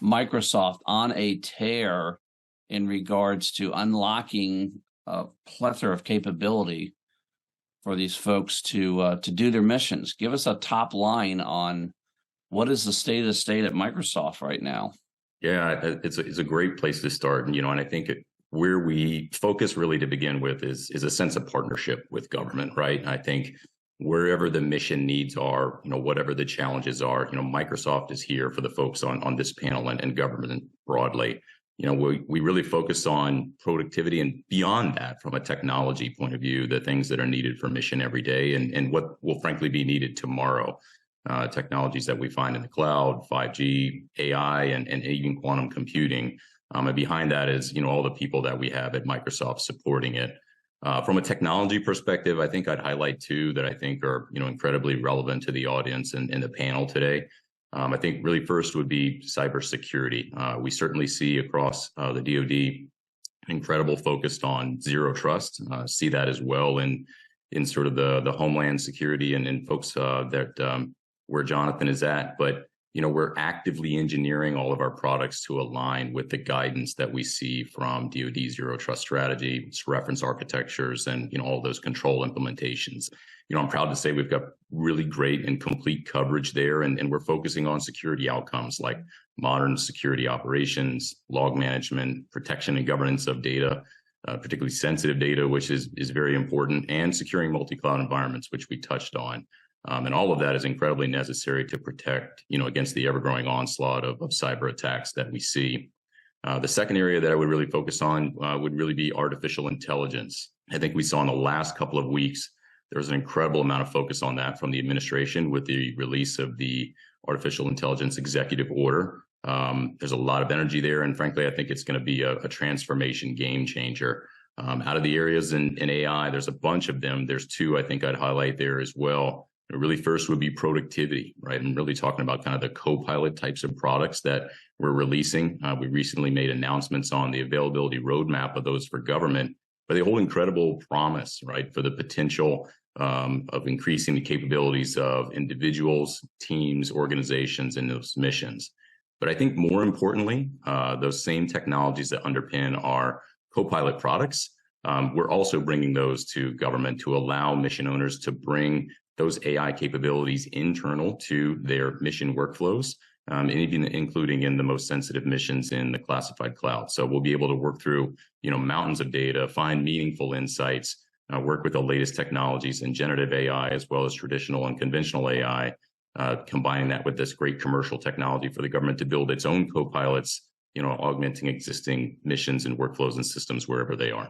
Microsoft on a tear in regards to unlocking a plethora of capability for these folks to do their missions. Give us a top line on what is the state at Microsoft right now. Yeah, it's a great place to start, and I think where we focus really to begin with is a sense of partnership with government, right? And I think wherever the mission needs are, whatever the challenges are, Microsoft is here for the folks on this panel and government broadly. We really focus on productivity and beyond that from a technology point of view, the things that are needed for mission every day and what will frankly be needed tomorrow. Technologies that we find in the cloud, 5G, AI, and even quantum computing. And behind that is, all the people that we have at Microsoft supporting it. From a technology perspective, I think I'd highlight two that I think are, incredibly relevant to the audience and the panel today. I think really first would be cybersecurity. We certainly see across the DoD incredible focus on zero trust. See that as well in sort of the homeland security and folks that where Jonathan is at. But we're actively engineering all of our products to align with the guidance that we see from DoD Zero Trust Strategy, its reference architectures, and all those control implementations. I'm proud to say we've got really great and complete coverage there, and we're focusing on security outcomes like modern security operations, log management, protection and governance of data, particularly sensitive data, which is very important, and securing multi-cloud environments, which we touched on. And all of that is incredibly necessary to protect, against the ever-growing onslaught of cyber attacks that we see. The second area that I would really focus on would really be artificial intelligence. I think we saw in the last couple of weeks, there was an incredible amount of focus on that from the administration with the release of the Artificial Intelligence Executive Order. There's a lot of energy there, and frankly, I think it's going to be a transformation game changer. Out of the areas in AI, there's a bunch of them. There's two I think I'd highlight there as well. Really first would be productivity, right? I'm really talking about kind of the co-pilot types of products that we're releasing. We recently made announcements on the availability roadmap of those for government, but they hold incredible promise, right, for the potential of increasing the capabilities of individuals, teams, organizations, and those missions. But I think more importantly, those same technologies that underpin our co-pilot products, we're also bringing those to government to allow mission owners to bring those AI capabilities internal to their mission workflows, and even including in the most sensitive missions in the classified cloud. So we'll be able to work through, mountains of data, find meaningful insights, work with the latest technologies in generative AI as well as traditional and conventional AI, combining that with this great commercial technology for the government to build its own co-pilots, augmenting existing missions and workflows and systems wherever they are.